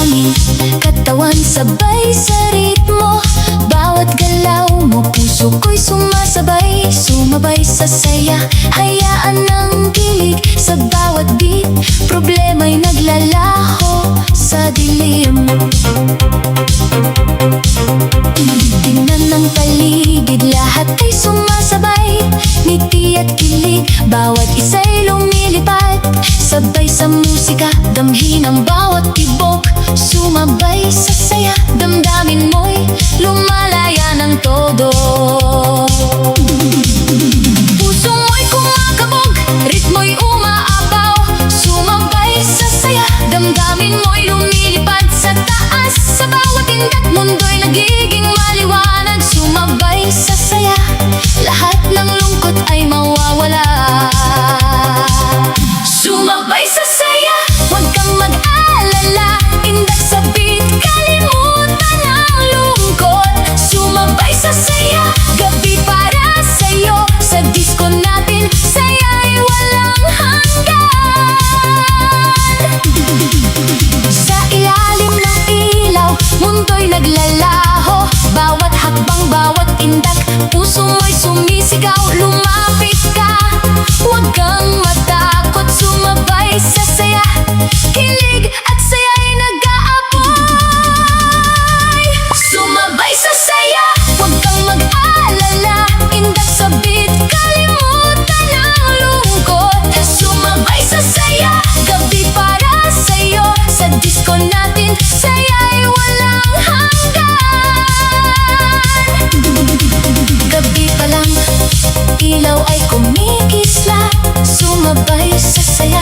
hangin, katawan sabay sa ritmo. Bawat galaw mo, puso ko'y sumasabay, sumabay sa saya. Hayaan ng kilig sa bawat beat, problema'y naglalaho sa dilim. Tingnan ng paligid, lahat ay sumasabay, ngiti at kilig, bawat isa'y lumilipad. Sabay sa musika, damhin ang bawat tibok, sumabay sa saya, damdamin mo'y lumalaya ng todo. Puso mo'y kumakabog, ritmo'y umaapaw, sumabay sa saya, damdamin mo'y lumilipad sa taas. Sa bawat indat, mundo'y nagiging maliwanag, sumabay sa saya, lahat ng lungkot ay mawawala. Sumabay sa saya, huwag kang mag-alala, indak sa beat, kalimutan ang lungkot. Sumabay sa saya, gabi para sa'yo, sa disco natin, saya'y walang hanggan. Sa ilalim ng ilaw, mundo'y naglalaho, bawat hakbang, bawat indak, puso mo'y sumisigaw. Lumapit ka, huwag kang matakot, sumabay sa saya, kilig at saya'y nag-aapoy. Sumabay sa saya, huwag kang mag-alala, indak sa beat, kalimutan ang lungkot. Sumabay sa saya, gabi para sa'yo, sa disco natin, saya'y walang hanggan. Gabi pa lang, ilaw ay kumikisla, sumabay sa saya,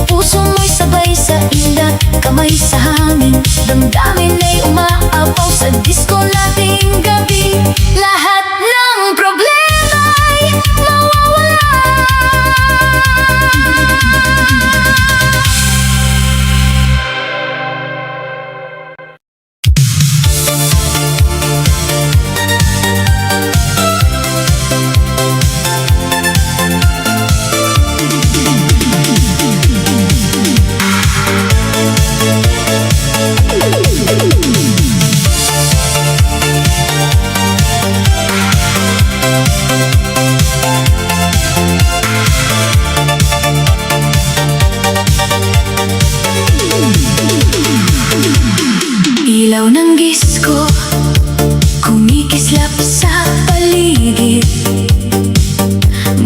puso mo'y sabay sa indak, kamay sa hangin, damdamin ay umaapaw sa disco nating gabi. Lahat ng problema'y mawawala. Ilaw ng disco, kumikislap sa paligid,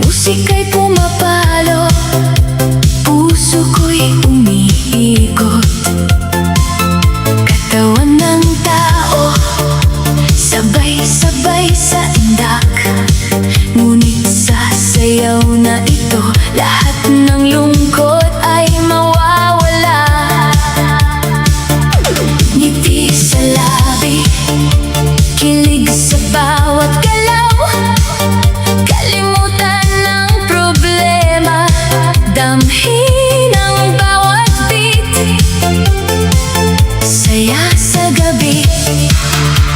musika'y pumapalo, puso ko'y umiikot. Katawan ng tao, sabay-sabay sa indak, ngunit sa sayaw na ito, lahat ng lungkot ay mawawala. Ngiti sa labi, kilig sa bawat galaw, kalimutan ng problema, damhin ang bawat beat, saya sa gabi,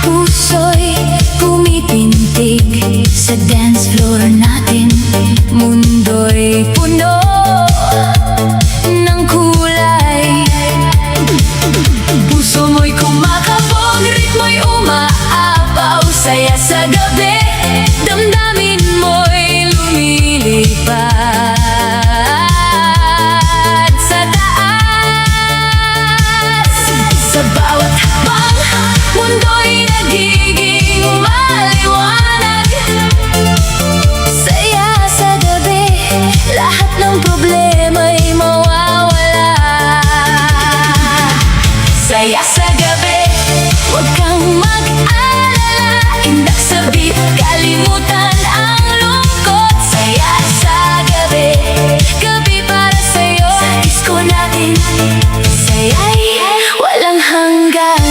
puso'y pumipintig sa dance floor natin, mundo'y puno ng kulay. Puso mo'y kumakabog, ritmo'y umaapaw, saya sa gabi, damdamin mo'y lumilipad sa taas. Sa bawat hakbang, mundo'y nagiging maliwanag, saya sa gabi, lahat ng problema'y mawawala. Saya sa gabi, huwag kang mag-alala, indak sa beat, kalimutan ang lungkot. Saya sa gabi, gabi para sa'yo, sa disco natin, saya'y walang hanggan.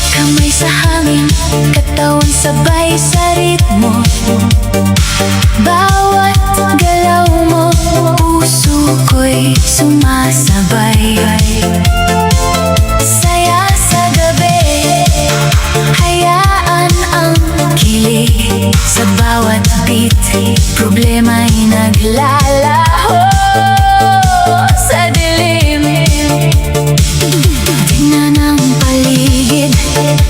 Kamay sa hangin, katawan sabay sa ritmo, bawat galaw mo, puso ko'y sumasabay. Saya sa gabi, hayaan ang kilig sa bawat beat, problema'y naglalaho sa dilim. Tingnan ang paligid,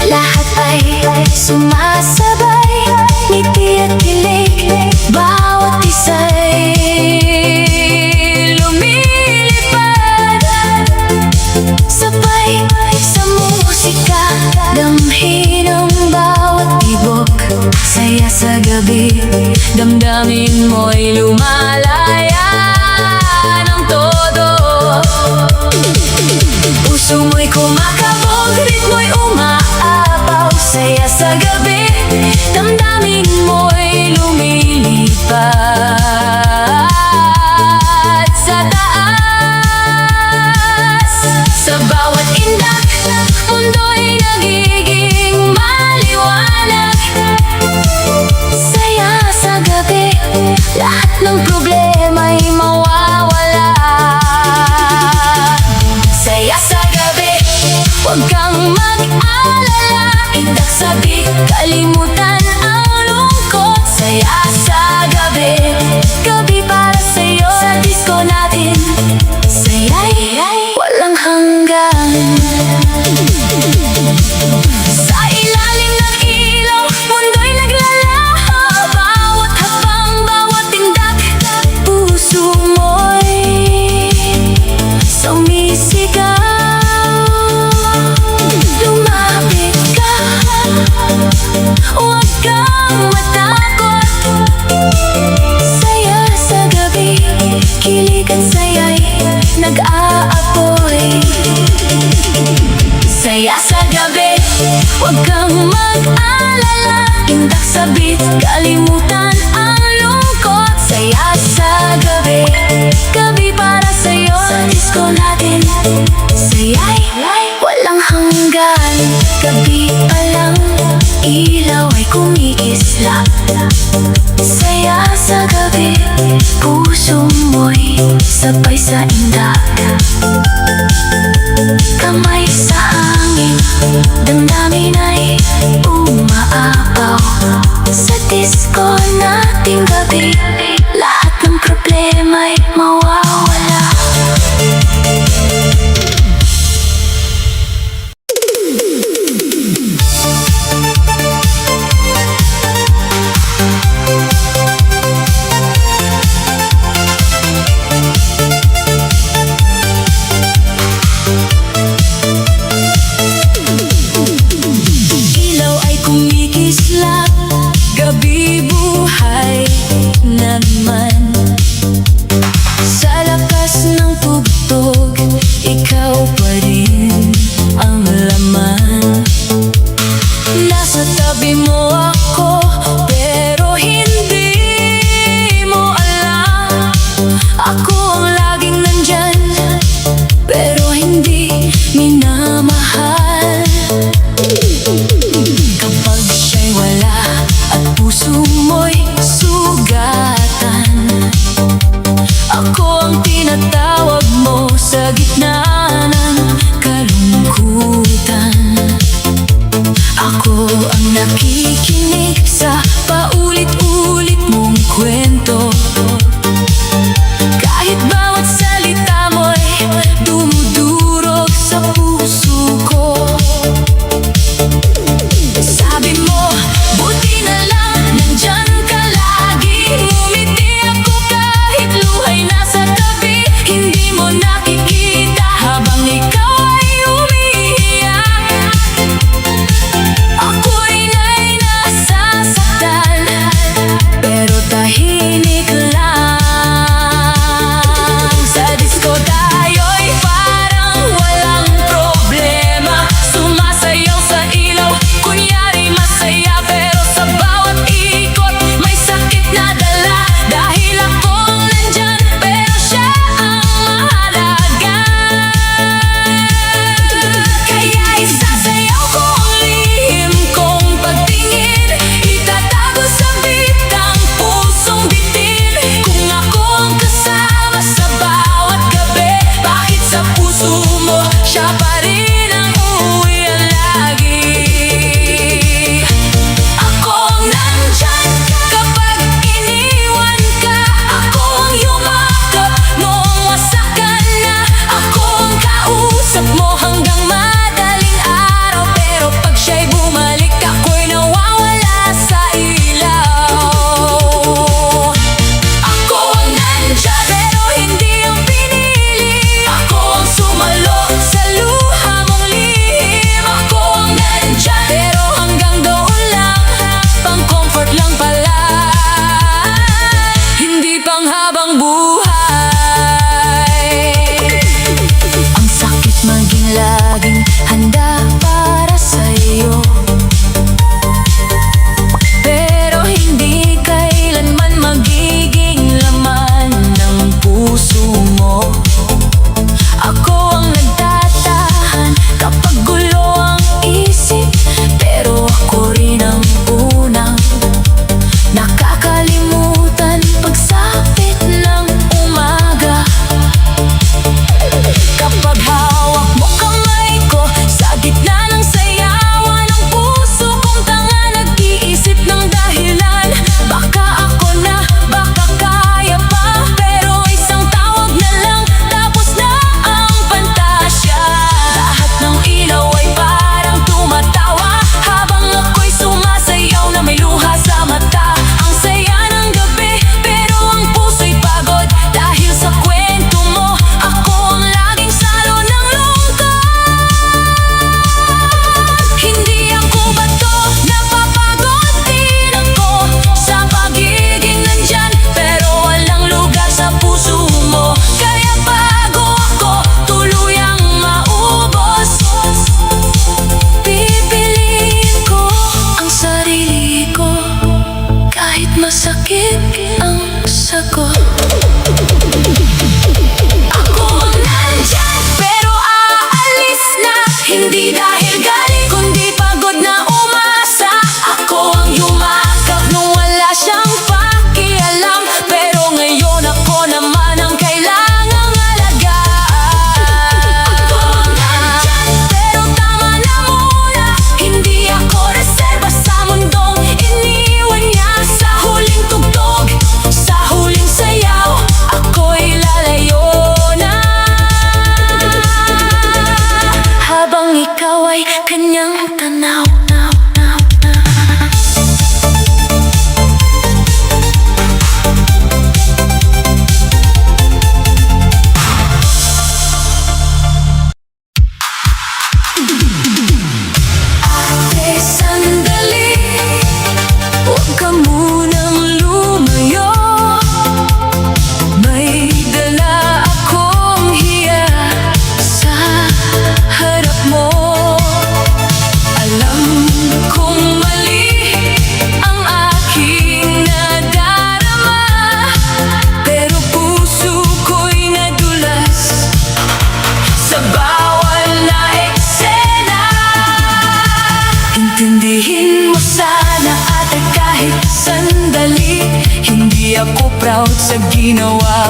lahat ay sumasabay, ngiti at kilig, bawat isa'y lumilipad. Sabay sa musika, damhin ang bawat tibok. Saya sa gabi, damdamin mo'y lumalaya ng todo. Puso mo'y kumakabog, ritmo'y umaapaw. Saya sa gabi, damdamin mo'y lumilipad sa taas. Sa bawat indak, mundo'y nagiging maliwanag. Saya sa gabi, lahat ng problema'y mawawala. Saya sa gabi, huwag kang mag-alala. Indak sabik, kalimutan ang lungkot. Saya sa gabi, gabi para sa'yo. Sa disco natin, saya'y walang hanggan. Sa ilalim ng ilaw, mundo'y naglalaho. Bawat habang, bawat tindak, puso mo'y sumisigaw. Lumapit ka, huwag kang matakot. Saya sa gabi, kilig at saya'y nag-aapoy. Saya sa gabi, huwag kang mag-alala. Indak sabit, kalimutan ang lungkot. Saya sa gabi, gabi para sa'yo. Sa disco natin, saya'y walang hanggan. Gabi pa lang, ilaw ay kumikislap. Saya sa gabi, puso mo'y sabay sa indak. Kamay sa hangin, damdamin ay umaapaw. Sa disco nating gabi, lahat ng problema'y mawawala. Ilaw ay kumikislap, gabi buhay naman.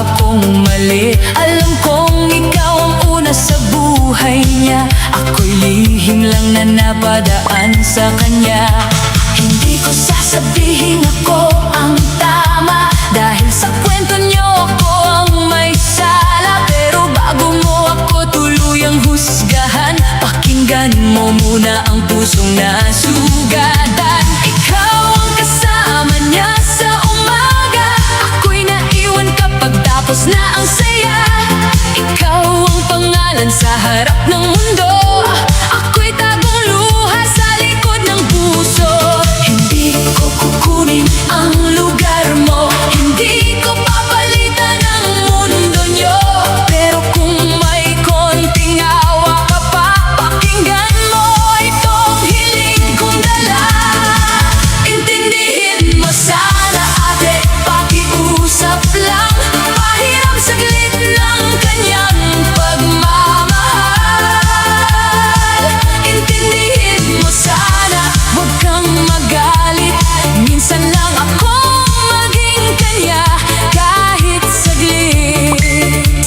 akong mali. Alam kong ikaw ang una sa buhay niya. Ako'y lihim lang na napadaan sa kanya. Hindi ko sasabihin ako ang tama, dahil sa kwento niyo ako ang may sala. Pero bago mo ako tuluyang husgahan, pakinggan mo muna ang pusong nasugatan. Ikaw ang kasama niya sa umaga, ako'y naiwan kapag tapos na ang saya. Ikaw ang pangalan sa harap ng mundo, ako'y tagong luha sa likod ng puso. Hindi ko kukunin ang lugar mo, hindi ko papalitan ang mundo nyo. Pero kung may konting awa ka pa, pakinggan mo itong hiling kong dala. Intindihin mo sana ate, pakiusap lang. Pahiram saglit ng kanyang pagmamahal. Intindihin mo sana, huwag kang magalit. Minsan lang akong maging kanya, kahit saglit.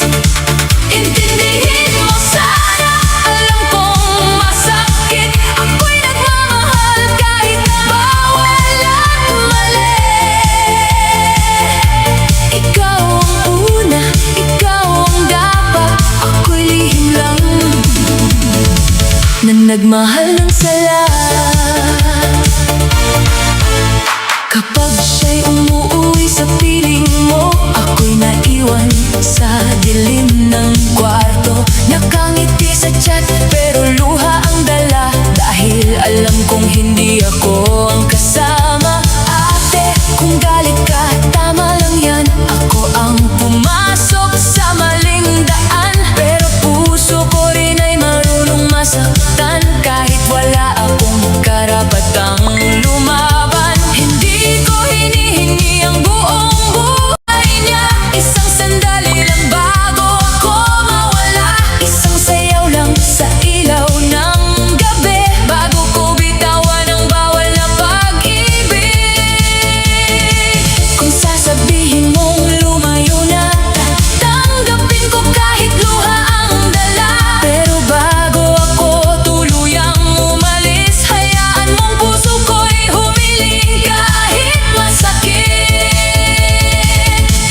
Intindihin mo sana, alam kong masakit. Ako'y nagmamahal kahit bawal at mali. Ikaw ang una, ikaw ang dapat. Ako'y lihim lang na nagmahal ng sala. Kapag siya'y umuuwi sa piling mo, ako'y naiwan sa dilim ng kwarto. Nakangiti sa chat pero luha ang dala, dahil alam kong hindi ako ang kasama. Ate, kung galit ka, tama lang yan. Ako ang pumasok sa maling daan, pero puso ko rin ay marunong masaktan. Kahit wala akong karapatang lumaban, hindi ko hinihingi ang buong buhay niya. Isang sandali lang bago ako mawala, isang sayaw lang sa ilaw ng gabi, bago ko bitawan ang bawal na pag-ibig. Kung sasabihin mong lumayo na, tanggapin ko kahit luha ang dala. Pero bago ako tuluyang umalis, hayaan mong puso ko'y humiling kahit masakit.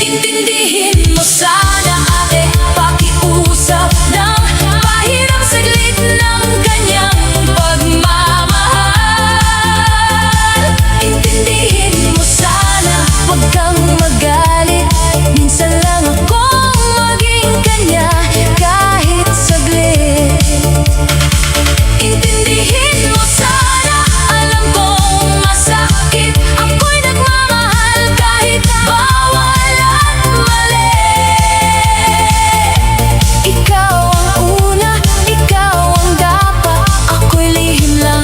Intindihin mo sana ate, pakiusap lang. Pahiram saglit ng kanyang pagmamahal. Intindihin mo sana, huwag kang magalit. Minsan lang akong maging kanya, kahit saglit. Intindihin mo sana, alam kong masakit. Ako'y nagmamahal kahit bawal at mali. Ikaw ang una, ikaw ang dapat. Ako'y lihim lang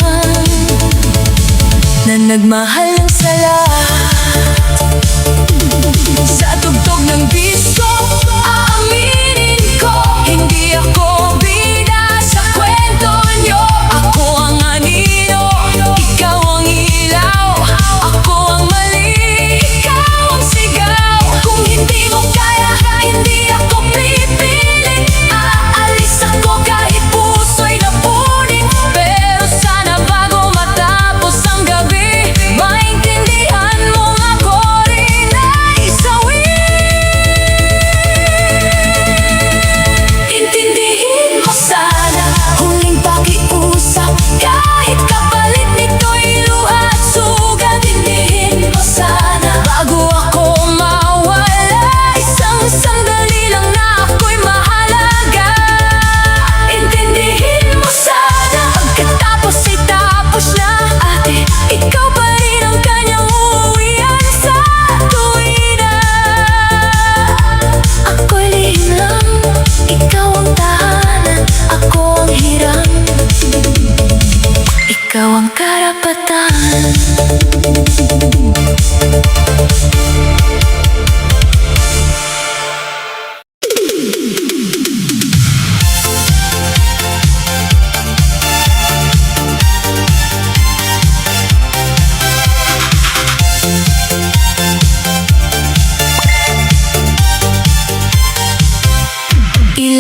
na nagmahal ng sala. Sa tugtog ng disco, aaminin ko, hindi ako bida sa kwento nyo. Ako ang anino, ikaw ang ilaw. Ako ang mali, ikaw ang sigaw. Kung hindi mo kaya, hindi ako pipilit. Aalis ako kahit puso'y napunin. Pero sana bago matapos ang gabi, may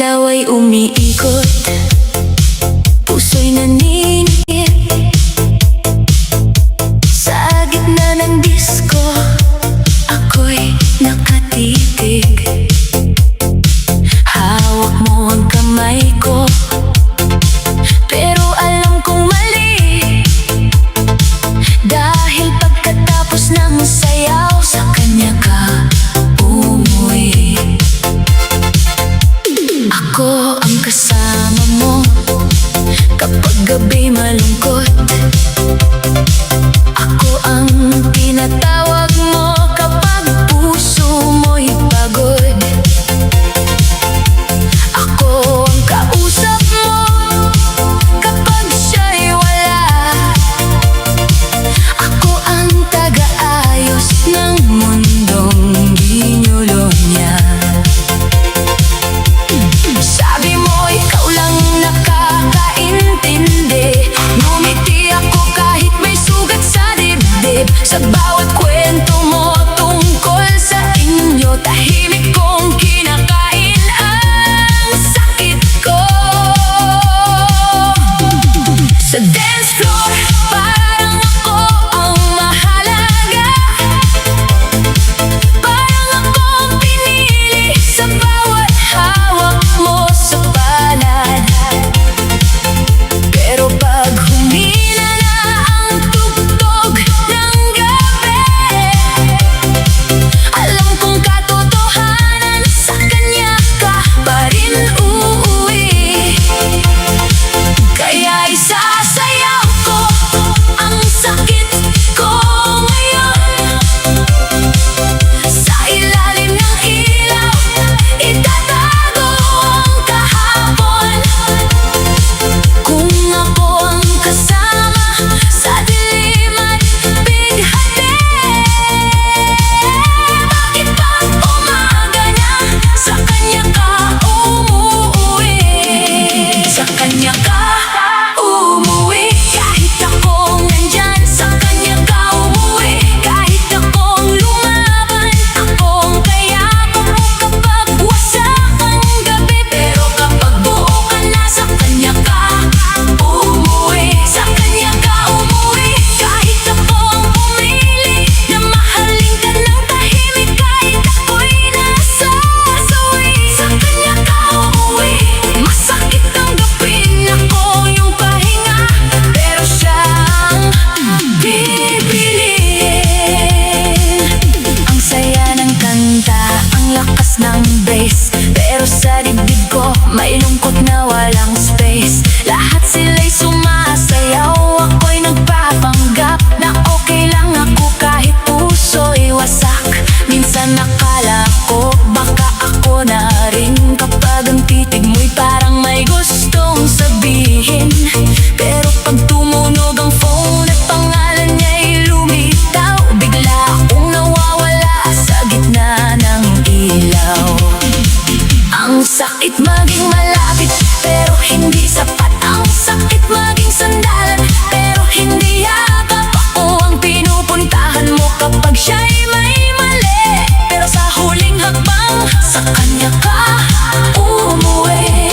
ilaw ay umiikot, puso'y naninigit. Sa gitna ng disco, ako'y nakatitig. Hawak mo ang kamay ko, pero alam kong mali. Dahil pagkatapos ng sayaw, sa kanya ka umuwi. Ako ang kasama mo kapag gabi malungkot. Ako ang tinatawag mo kapag puso mo'y pagod. Ako ang kausap mo kapag siya'y wala. Ako ang taga-ayos ng mundong ginulo niya. Sabi mo ikaw lang nakakaintindi. Ngumiti ako kahit may sugat sa dibdib. Sa bawat kwento mo tungkol sa inyo, tahimik kong kinakain ang sakit ko. Sa dance floor, parang ako ang mahalaga. Parang akong pinili sa bawat hawak mo sa palad. Pero pag humina na ang tugtog ng gabi, alam kong katotohanan, sa kanya ka pa rin uuwi. Kaya isasayaw ko ang sakit ko ngayon. Sa ilalim ng ilaw, itatago ang kahapon. Kung ako ang kasama sa dilim at bighati, bakit pag umaga na, sa kanya ka umuwi? Sa kanya ka umuwi. Kahit akong nandyan, sa kanya ka umuwi. Kahit akong lumaban, akong kayakap mo kapag wasak ang gabi. Pero kapag buo ka na, sa kanya ka umuwi. Sa kanya ka umuwi. Kahit akong pumili na mahalin ka ng tahimik, kahit ako'y nasasawi, sa kanya ka umuwi. Masakit tanggapin ako yung pahinga, pero siya ang pipiliin. Ang saya ng kanta, ang lakas ng bass, pero sa dibdib ko may lungkot na walang space. Lahat sila'y sumasayaw, ako'y nagpapanggap na okay lang ako kahit puso'y wasak. Minsan nakala ko baka ako na rin, kapag ang titig mo'y parang may gustong sabihin. Pero pag tumunog ang phone at pangalan niya'y lumitaw, bigla akong nawawala sa gitna ng ilaw. Ang sakit maging malapit, pero hindi sapat. Ang sakit maging sandalan, pero hindi yakap. Ako ang pinupuntahan mo kapag siya'y may mali, pero sa huling hakbang, sa kanya ka umuwi.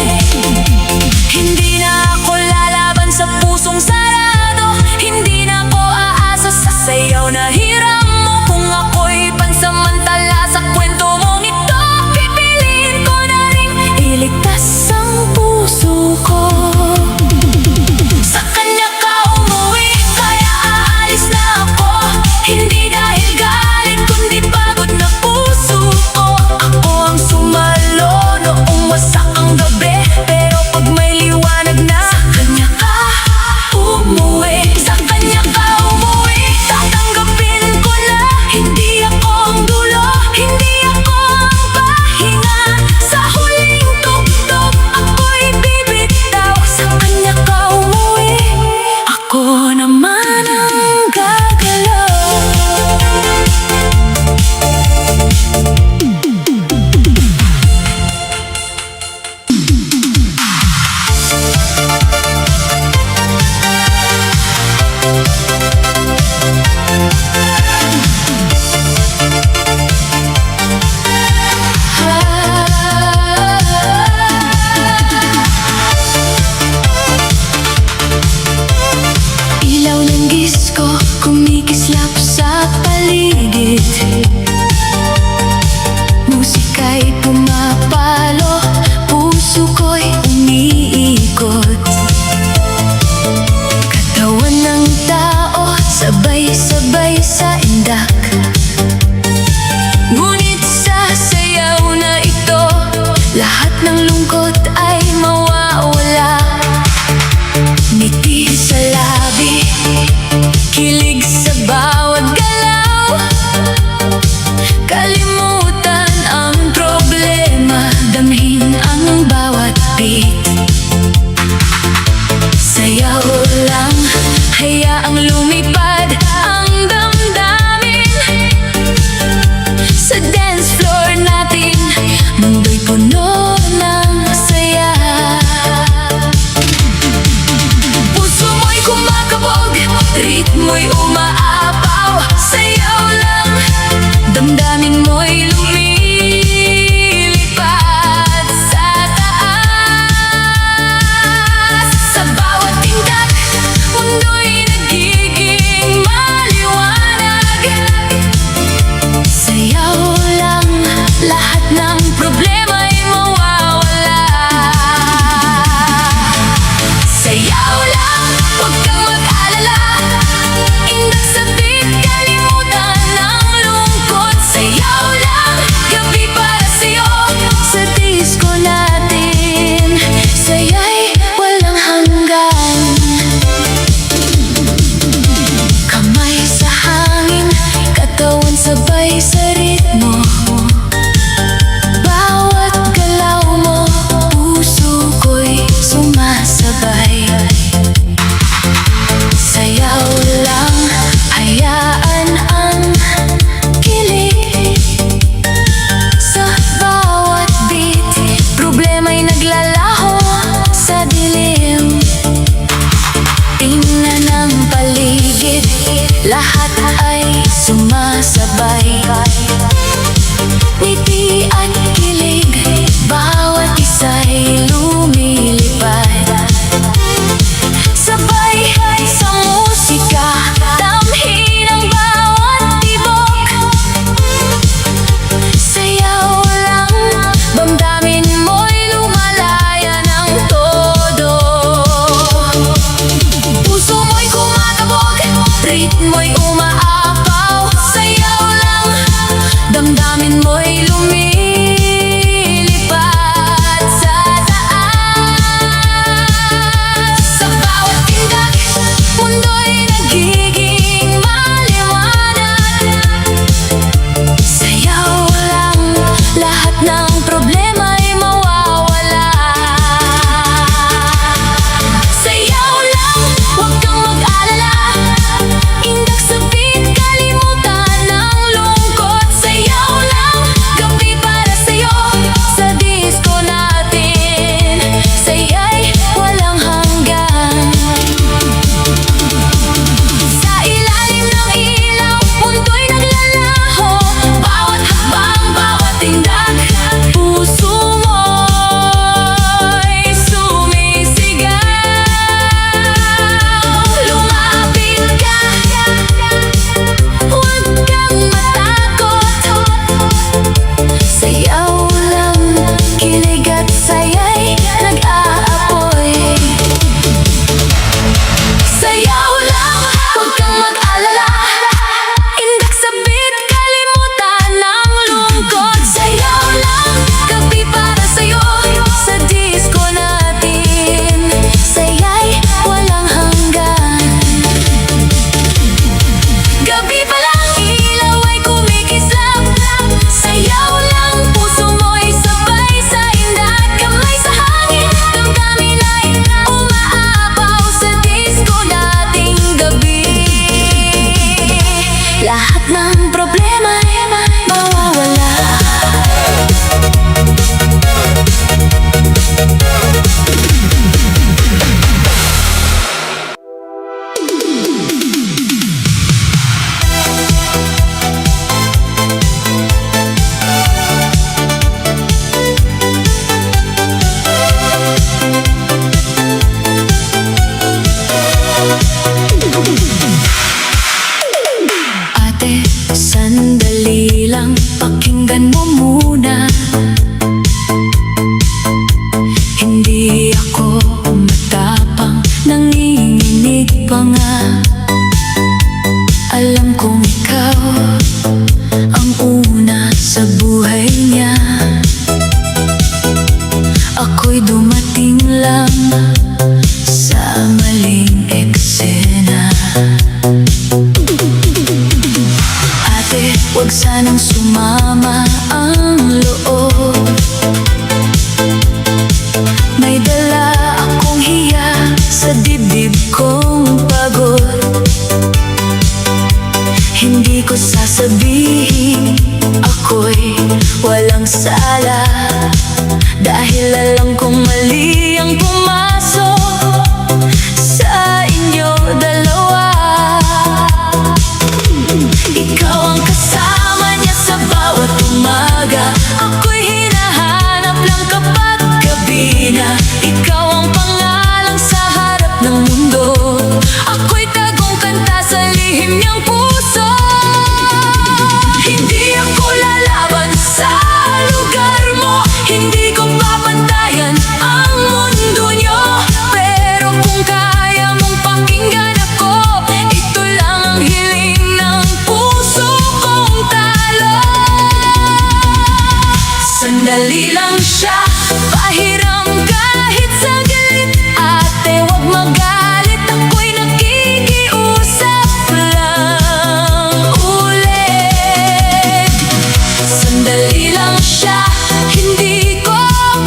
Hindi na ako lalaban sa pusong sarado. Hindi na ako aasa sa sayaw na hiram mo. Kung ako'y pansamantala sa kwento mong ito, pipiliin ko na rin iligtas ang puso ko. Sa kanya ka umuwi, kaya aalis na ako. Hindi dahil galit, kundi pagod na puso ko. Ako ang sumalo noong ng lungkot ay mawawala. Ngiti sa labi, kilig sa bawat galaw. Kalimutan ang problema, damhin ang bawat beat. Sayaw lang, hayaang lumipad ang damdamin. Sa dance floor natin, mundo'y puno ng lang siya, pahiram kahit saglit. Ate, wag magalit, ako'y nakikiusap lang ulit. Sandali lang siya, hindi ko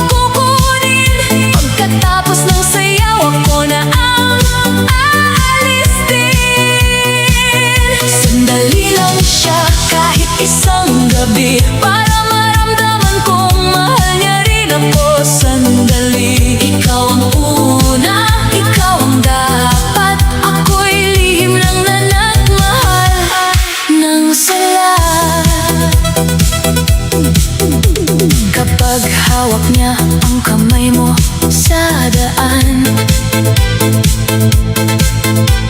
kukunin. Pagkatapos ng sayaw, ako na ang aalis din. Sandali lang siya, kahit isang gabi, para maramdaman kong mahal niya rin ako. Sandali, ikaw ang una, ikaw ang dapat. Ako'y lihim lang na nagmahal ng sala. Kapag hawak niya ang kamay mo sa daan,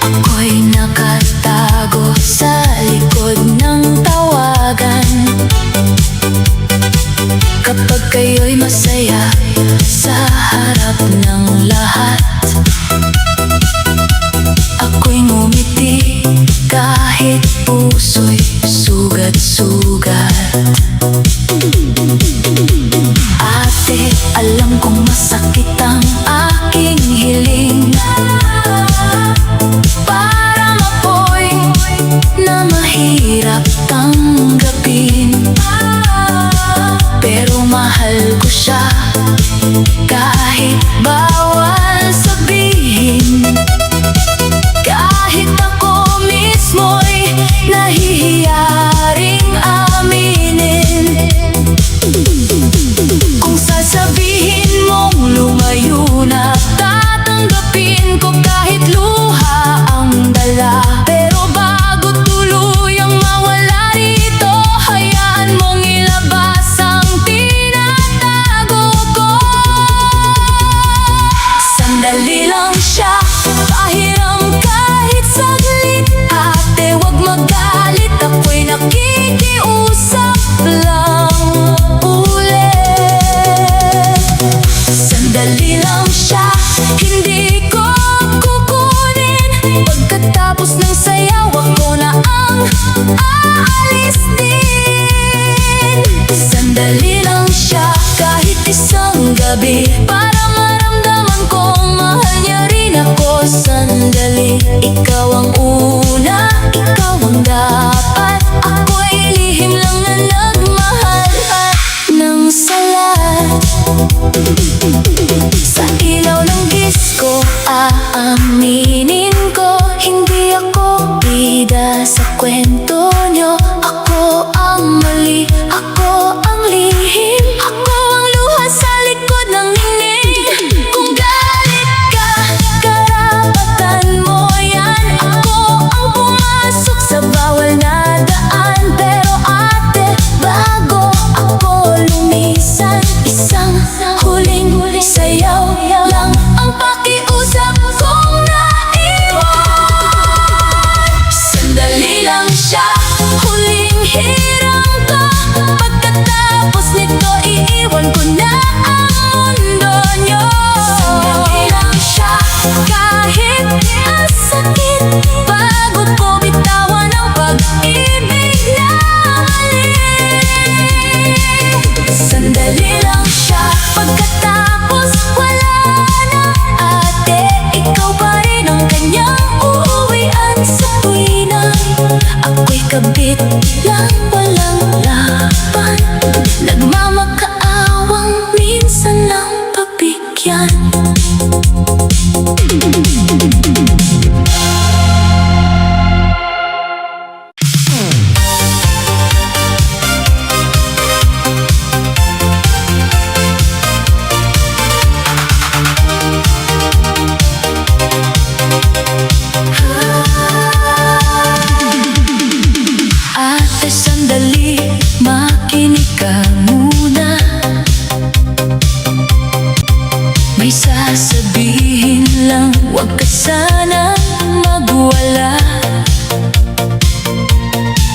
ako'y nakatago sa likod ng tawagan. Kapag kayo'y masaya sa harap ng lahat, ako'y ngumiti kahit puso'y sugat-sugat. Ate, alam kong masakit ang aking hiling, parang apoy na mahirap tanggapin. Pero mahal ko siya kahit bawal sabihin. Kahit ako mismo'y nahihiya ring aminin. Kung sasabihin mong lumayo na, tatanggapin ko kahit luha ang dala. Pero bago tuluyang mawala rito, hayaan mong ilabas ang tinatago ko. Sandali lang siya, pahiram kahit saglit. Ate, wag magalit, ako'y nakikiusap lang ulit. Sandali lang siya, hindi ko kukunin. Pagkatapos ng sayaw, ako na ang aalis din. Sandali lang siya, kahit isang gabi, para maramdaman kong mahal niya rin ako. Sandali, ikaw ang una, ikaw ang dapat. Ako'y lihim lang na nagmahal ng salat. Sa ilaw ng disco, aaminin ko, hindi ako bida sa kwento nyo. Ako ang mali, ako ang lihim, ako ang luha sa likod ng hingin. Kung galit ka, karapatan mo yan. Ako ang pumasok sa bawal na daan. Pero ate, bago ako lumisan, isang huling sayaw lang ang pakiusap kong naiwan. Sandali lang siya, huling hirang ko. Pagkatapos nito, iiwan ko na ang mundo nyo. Sandali lang siya, kahit masakit, bago ko bitawan ang pag-ibig na mali. Sandali lang siya, pagkatapos wala na. Ate, ikaw pa rin ang kanyang uuwian sa tuwinang ako'y kabit lang walang laban. Nagmamakaawang minsan lang pabigyan. Ate, sandali, makinig ka muna. May sasabihin lang, wag ka sana magwala.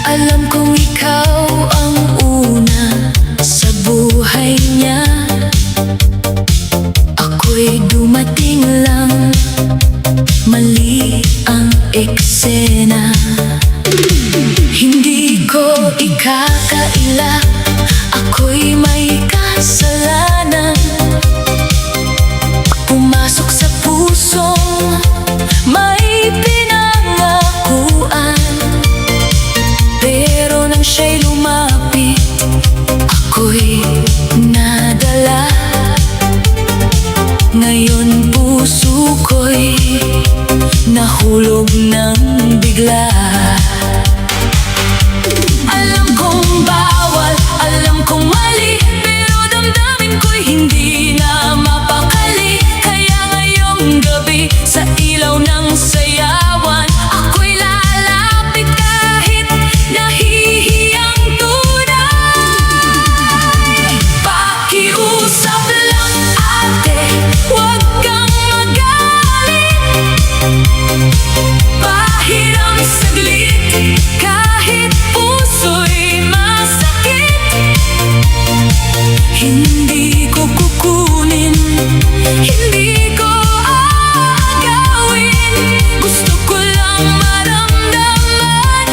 Alam kong ikaw ang una sa buhay niya. Ako'y dumating lang, mali ang eksena. Hindi ko ikakaila, ako'y may kasalanan. Ngayon puso ko'y nahulog ng bigla. Alam kong bawal, alam kong mali, pero damdamin ko'y hindi na mapakali. Kaya ngayong gabi sa ilaw ng sayawan, ako'y lalapit kahit nahihiyang tunay. Pakiusap lang ate, huwag kang magalit. Pahiram saglit, kahit puso'y masakit. Hindi ko kukunin, hindi ko aagawin. Gusto ko lang maramdaman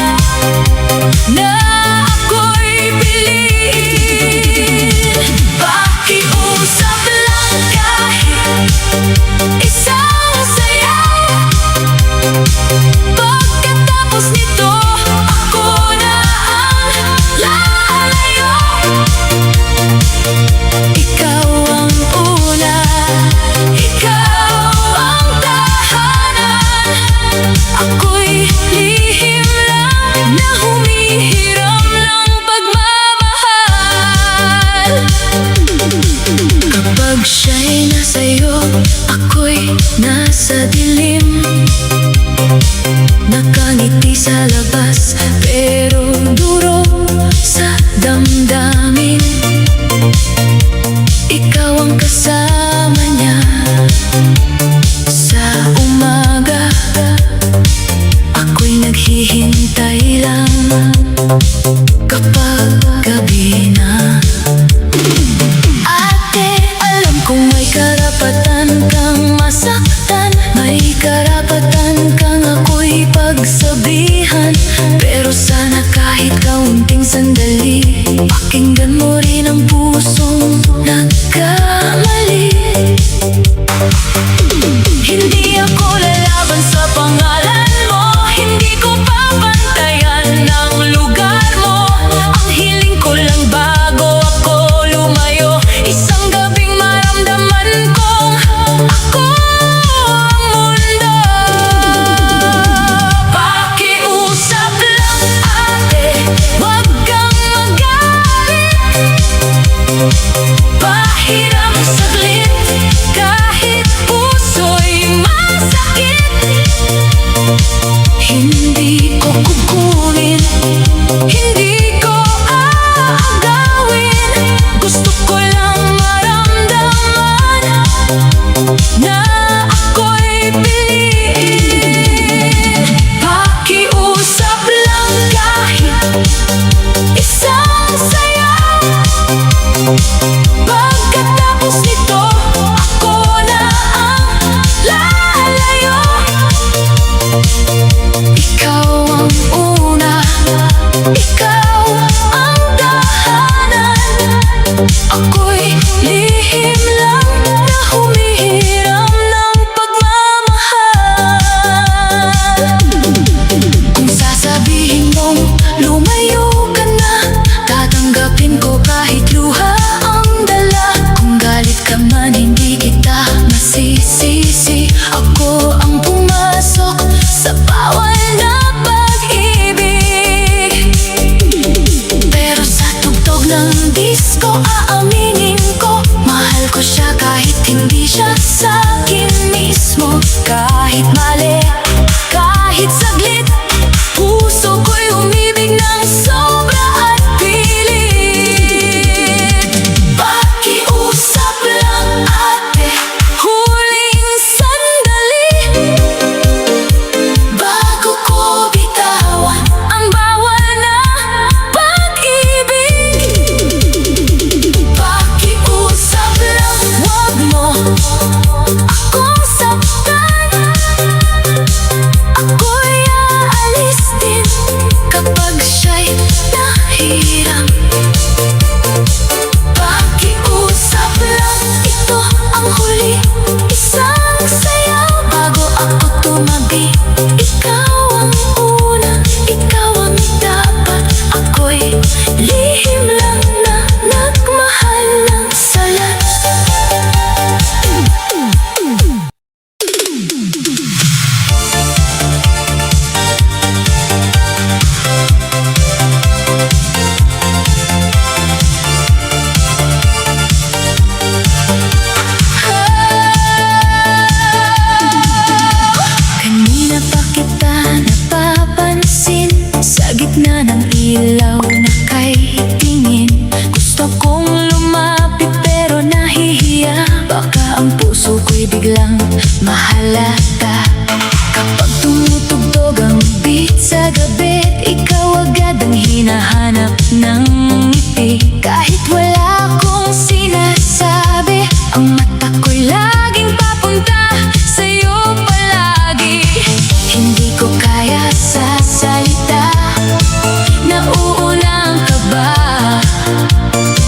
na ako'y piliin. Pakiusap lang kahit isang sayaw. Pagkatapos nito, ako na ang lalayo. Ikaw ang una, ikaw ang tahanan. Ako'y lihim lang na humihiram ng pagmamahal. Kapag siya'y nasa'yo, ako'y nasa dilim. Nakangiti sa labas, pero duro sa damdamin. Ikaw ang kasama niya sa umaga, ako'y naghihintay lang kapag gabi na. Ate, alam kong may karapatan kang masaktan, may karapatan kang ako'y pagsabihan. Pero sana kahit kaunting sandali, pakinggan mo rin ang pusong nagkamali. Hindi ako lalaban sa pangalan mo, hindi ko papantayan ang lugar mo. Ang hiling ko lang bago ako lumayo, isang gabing maramdaman kong ako ang mundo. Pakiusap lang ate, huwag kang magalit. Pahiram saglit, kahit puso'y masakit. Hindi ko kukunin, hindi ko aagawin. Gusto ko lang maramdaman na ako'y piliin. Pakiusap lang kahit isang sayaw. Pagkatapos nito, ako na ang lalayo. Ikaw ang una, ikaw ang tahanan. Ako'y lihim lang na humihiram ng pagmamahal. Kung sasabihin mong lumayo ka na, tatanggapin ko kahit luha ang dala. Kung galit ka man, hindi kita masisisi. Ako ang pumasok sa bawal na pag-ibig. Pero sa tugtog ng disco, aaminin ko, mahal ko siya kahit hindi siya sa'kin mismo. Kahit mali, kahit saglit, puso ko'y umibig ng sobra at pilit. Pakiusap lang ate, huling sandali, bago ko bitawan ang bawal na pag-ibig. Pakiusap lang, huwag mo akong saktan. mahalaga. Kapag tumutugtog ang beat sa gabi, ikaw agad ang hinahanap ng ngiti. Kahit wala akong sinasabi, ang mata ko'y laging papunta sa'yo palagi. Hindi ko kaya sa salita, nauuna ang kaba,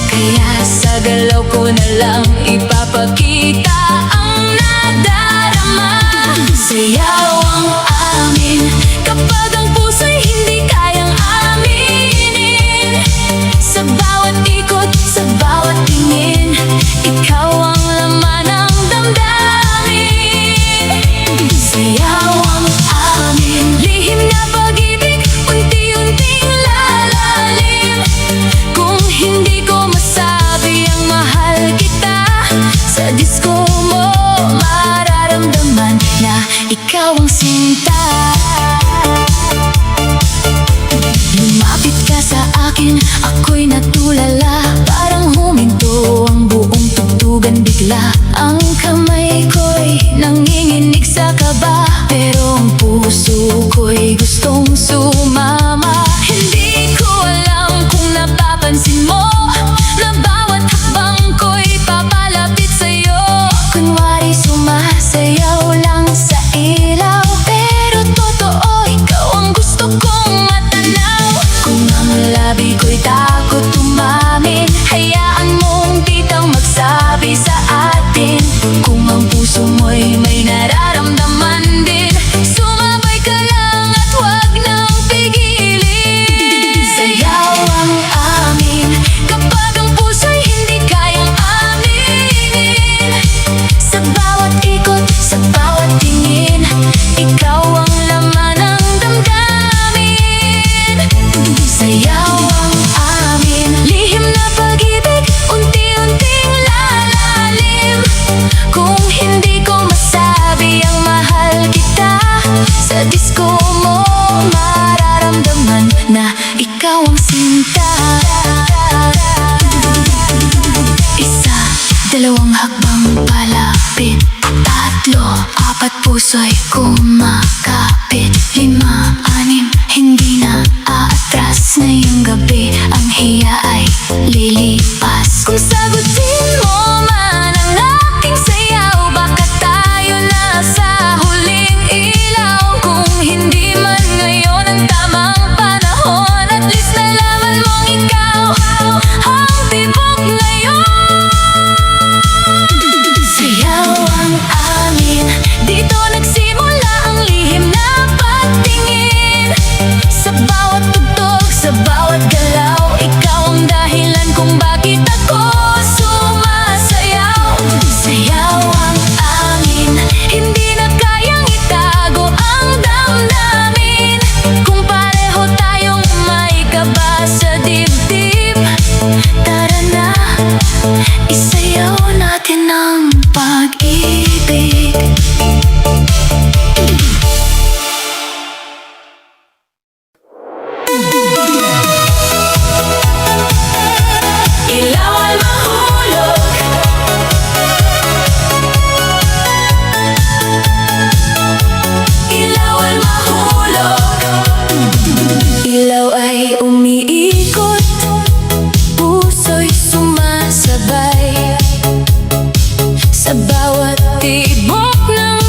kaya sa galaw ko na lang ipapakita ang nadarama. Sayaw ang amin kapag ang puso'y hindi kayang aminin. Sa bawat ikot, sa bawat tingin, ikaw ang laman ng damdamin. Sayaw ang amin, lihim na pag-ibig, unti-unting lalalim. Kung hindi ko masabi ang mahal kita, sa disko mo mararamdaman na ikaw ang sinta. Lumapit ka sa akin, ako'y natulala, parang huminto ang buong tugtugan bigla. Ang kamay ko'y nanginginig sa kaba, pero ang puso ko'y gustong sumama. Hindi ko alam kung napapansin mo na bawat hakbang ko'y papalapit sa'yo. Kunwari sumasayaw lang sa ilaw, pero totoo ikaw ang gusto kong matanaw. Kung ang labi ko'y takot umamin, hayaan mong bitang magsabi sa atin. Kung ang puso mo'y may nararamdaman din, sumabay ka lang at huwag nang pigilin. Sayaw ang amin kapag ang puso'y hindi kayang aminin. Sa bawat ikot, sa bawat tingin, ikaw ang laman ng damdamin. Sayaw ang amin, lihim na pag-ibig, unti-unting lalalim. Kung hindi ko masabi ang mahal kita, sa disko mo mararamdaman na ikaw ang sinta. Isa, dalawang hakbang palapit, tatlo, apat, puso'y kumakapit. Lima, anim, hindi na aatras. Ngayong gabi ang hiya ay lilipas. Kung sagutin mo man ang aking sayaw, baka tayo na sa huling ilaw. Kung hindi man ngayon ang tamang panahon, at least nalaman mong ikaw ang tibok ngayon. Sayaw ang amin, dito nagsimula ang lihim na pagtingin. Sa bawat tugtog, sa bawat galaw, ikaw ang dahilan kung bakit ako sumasayaw. Sayaw ang amin, hindi na kayang itago ang damdamin. Kung pareho tayong may kaba sa dibdib, tara na, isayaw natin ang pag-ibig. Ilaw ay mahulog, ilaw ay mahulog. Ilaw ay umiikot, puso'y sumasabay. Sa bawat tibok ng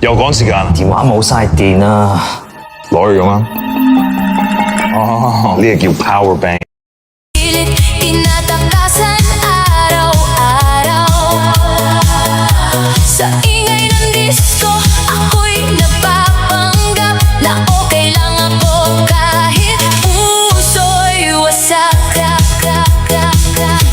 又趕時間，電話冇晒電啊！攞去用啊！哦，呢個叫 power bank。 Pilit tinatakasan araw-araw. Sa ingay ng disco, ako'y napapanggap na okay lang ako kahit puso'y wasak.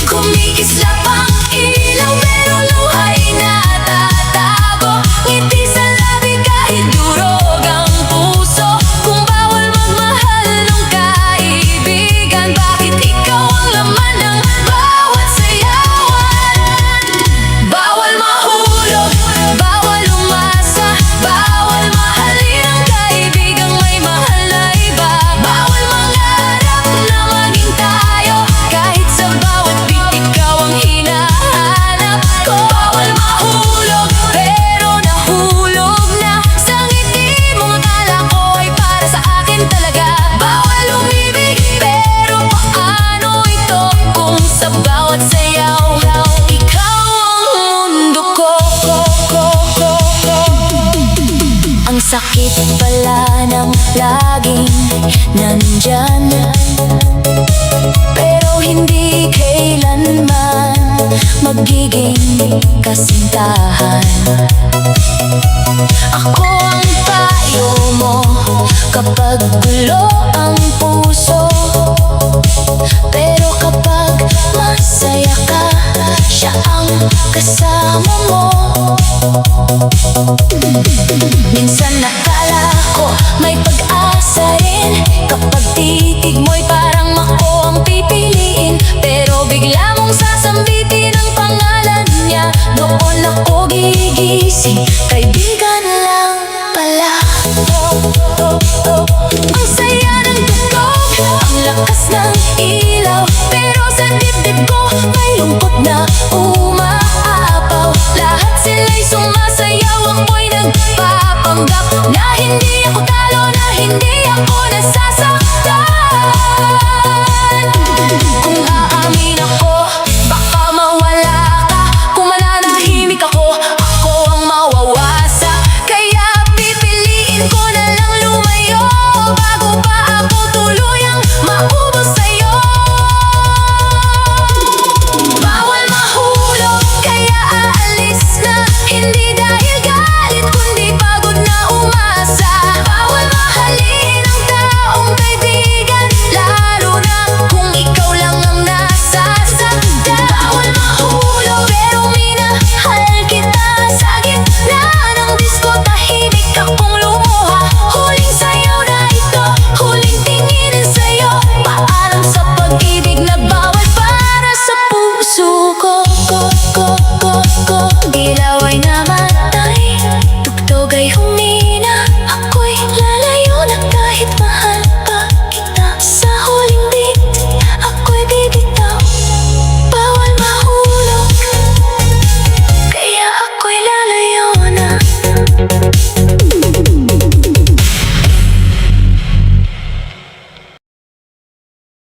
Kumikislap ang ilaw pero luha'y natatago. Ngiti sa labi kahit durog ang puso. Kung bawal magmahal ng kaibigan, bakit ikaw ang laman ng bawat sayawan? Bawal mahulog, bawal umasa, bawal mahalin ang kaibigang may mahal na iba. Bawal mangarap na maging tayo, kahit sa bawat beat ikaw ang hinahanap ko. Bawal mahulog, pero nahulog na sa ngiti mong akala ko ay para sa akin talaga. Bawal umibig, pero paano ito kung sa bawat sayaw ikaw ang mundo ko. Ang sakit pala ng laging nandyan, pero hindi kailanman magiging kasintahan. Ako ang payo mo kapag gulo ang puso, pero kapag masaya ka, siya ang kasama mo. Minsan nakala ko may pag-asa rin kapag titig mo'y